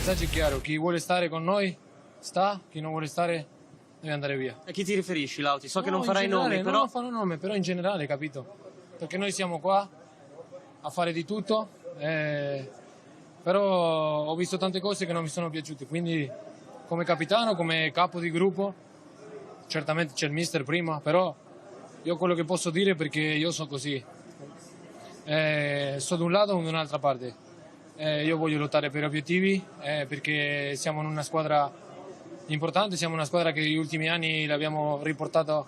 messaggio è chiaro, chi vuole stare con noi sta, chi non vuole stare deve andare via. A chi ti riferisci, Lauti? So che non farai generale, nomi, però... non fanno nome, però in generale, capito? Perché noi siamo qua a fare di tutto, però ho visto tante cose che non mi sono piaciute, quindi come capitano, come capo di gruppo, certamente c'è il mister prima, però io quello che posso dire, perché io sono così, sto da un lato o da un'altra parte. Io voglio lottare per obiettivi, perché siamo in una squadra importante, siamo una squadra che negli ultimi anni l'abbiamo riportata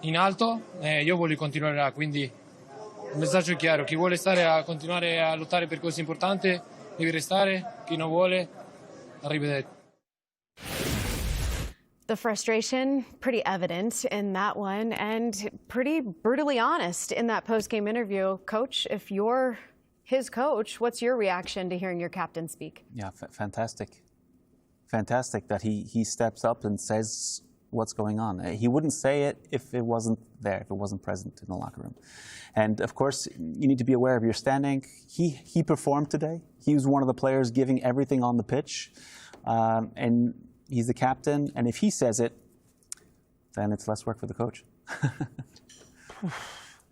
in alto, io voglio continuare là, quindi il messaggio è chiaro, chi vuole stare a continuare a lottare per cose importanti deve restare, chi non vuole, arrivederci. The frustration, pretty evident in that one, and pretty brutally honest in that post-game interview. Coach, if you're his coach, what's your reaction to hearing your captain speak? Yeah, fantastic. Fantastic that he steps up and says what's going on. He wouldn't say it if it wasn't there, if it wasn't present in the locker room. And of course, you need to be aware of your standing. He performed today. He was one of the players giving everything on the pitch. And he's the captain, and if he says it, then it's less work for the coach.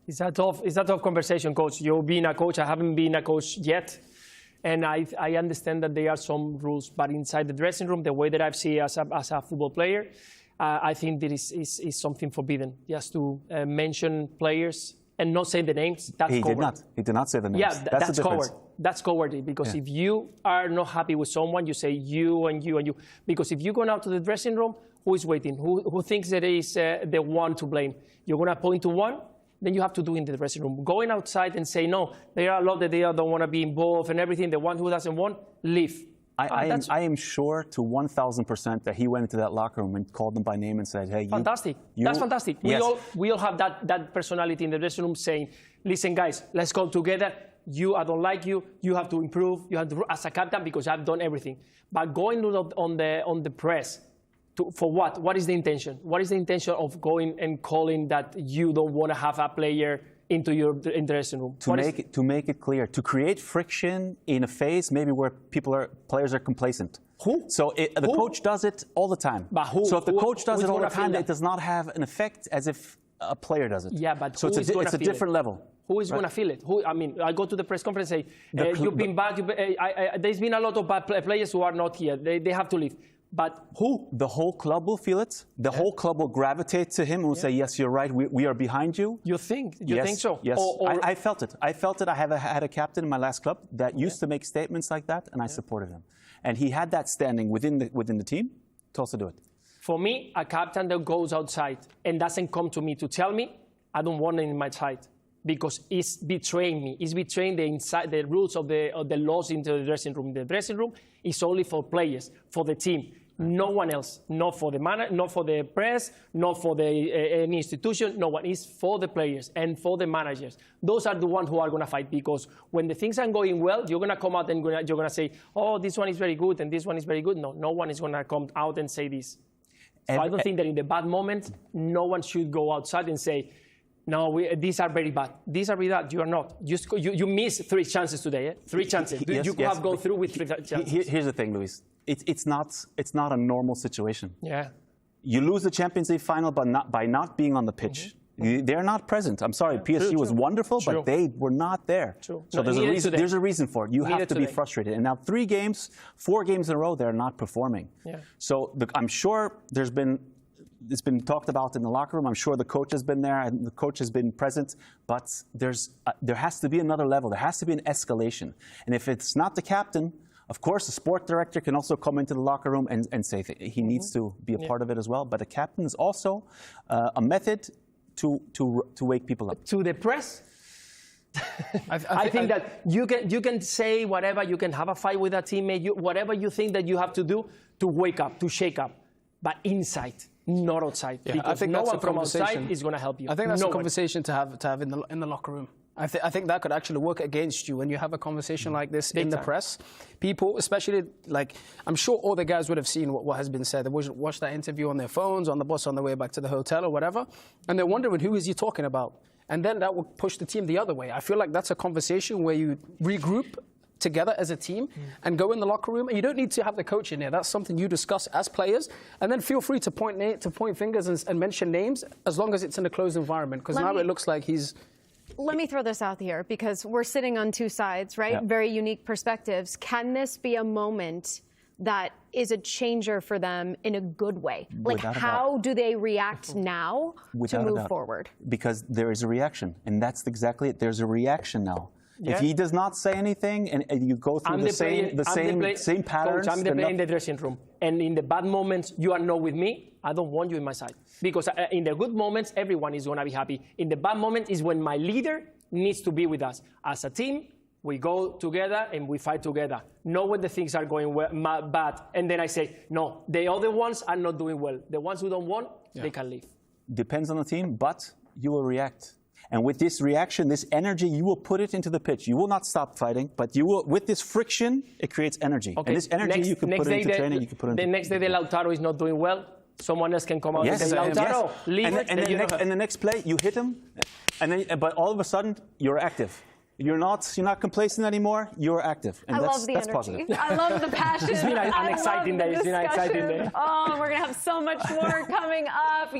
It's a tough conversation, Coach. You've been a coach. I haven't been a coach yet. And I understand that there are some rules, but inside the dressing room, the way that I've seen as a football player, I think there is something forbidden. Just to mention players and not say the names, that's coward. He did not say the names. Yeah, that's coward. That's cowardly, because if you are not happy with someone, you say you and you and you. Because if you go out to the dressing room, who is waiting? Who thinks that is the one to blame? You're going to point to one, then you have to do in the dressing room. Going outside and say, no, there are a lot that they don't want to be involved and everything. The one who doesn't want, leave. I am sure to 1,000% that he went into that locker room and called them by name and said, hey, fantastic. That's fantastic. Yes. We all have that personality in the dressing room saying, listen, guys, let's go together. I don't like you. You have to improve. You have to, as a captain, because I've done everything. But going on the press, for what? What is the intention? What is the intention of going and calling that you don't want to have a player into your dressing room? To make it clear, to create friction in a phase maybe where players are complacent. Who? So the coach does it all the time. But who? So if the coach does it all the time, it does not have an effect as if a player does it. Yeah, but so it's a different level. Who is going to feel it? I mean, I go to the press conference and say, you've been bad. There's been a lot of bad players who are not here. They have to leave. But who? The whole club will feel it. The whole club will gravitate to him and will say, yes, you're right, we are behind you. You think? You think so? Yes, I felt it. I felt it. I had a captain in my last club that used to make statements like that, and I supported him. And he had that standing within the team to also do it. For me, a captain that goes outside and doesn't come to me to tell me, I don't want it in my side. Because it's betraying me. It's betraying the rules of the laws into the dressing room. The dressing room is only for players, for the team. No one else. Not for the not for the press, not for any institution. No one. It's for the players and for the managers. Those are the ones who are going to fight, because when the things are going well, you're going to come out and you're going to say, oh, this one is very good and this one is very good. No one is going to come out and say this. So I don't think that in the bad moment, no one should go outside and say, no, these are very bad. These are very bad. You are not. You missed 3 chances today. Eh? 3 chances. You could have gone through with 3 chances. Here's the thing, Luis. It's not a normal situation. Yeah. You lose the Champions League final by not being on the pitch. They're not present. I'm sorry, PSG was wonderful, but they were not there. True. So there's a reason for it. You have to be frustrated. And now 4 games in a row, they're not performing. Yeah. So I'm sure it's been talked about in the locker room. I'm sure the coach has been there and the coach has been present. But there has to be another level. There has to be an escalation. And if it's not the captain, of course, the sport director can also come into the locker room and say he needs to be a part of it as well. But a captain is also a method to wake people up. To the press? I think that you can say whatever, you can have a fight with a teammate, whatever you think that you have to do to wake up, to shake up. But inside, not outside. Yeah, because I think no that's one from outside is going to help you. I think that's a conversation to have in the locker room. I think that could actually work against you when you have a conversation like this in the press. People, especially, like, I'm sure all the guys would have seen what has been said. They watched that interview on their phones, on the bus on the way back to the hotel or whatever, and they're wondering, who is he talking about? And then that will push the team the other way. I feel like that's a conversation where you regroup, together as a team and go in the locker room. And you don't need to have the coach in there. That's something you discuss as players. And then feel free to point fingers and mention names as long as it's in a closed environment. Because now it looks like he's... Let me throw this out here because we're sitting on two sides, right? Yeah. Very unique perspectives. Can this be a moment that is a changer for them in a good way? Like, Without a how doubt. do they react now Without to a move doubt. forward? Because there is a reaction, and that's exactly it. There's a reaction now. Yeah. If he does not say anything, and you go through same patterns, Coach, I'm the player in the dressing room, and in the bad moments, you are not with me. I don't want you in my side because in the good moments, everyone is gonna be happy. In the bad moment is when my leader needs to be with us as a team. We go together and we fight together. Know when the things are going bad, and then I say, no, the other ones are not doing well. The ones who don't want, they can leave. Depends on the team, but you will react. And with this reaction, this energy, you will put it into the pitch. You will not stop fighting, but you will, with this friction, it creates energy. Okay. And this energy you can put into training, you can put into... The next day, the Lautaro is not doing well. Someone else can come out and say, Lautaro, leave it. And the next play, you hit him, but all of a sudden, you're active. You're not complacent anymore. You're active, and I that's love the energy. positive. I love the passion. It's been an I exciting love day. the It's been an exciting discussion. day. Oh, we're gonna have so much more coming up.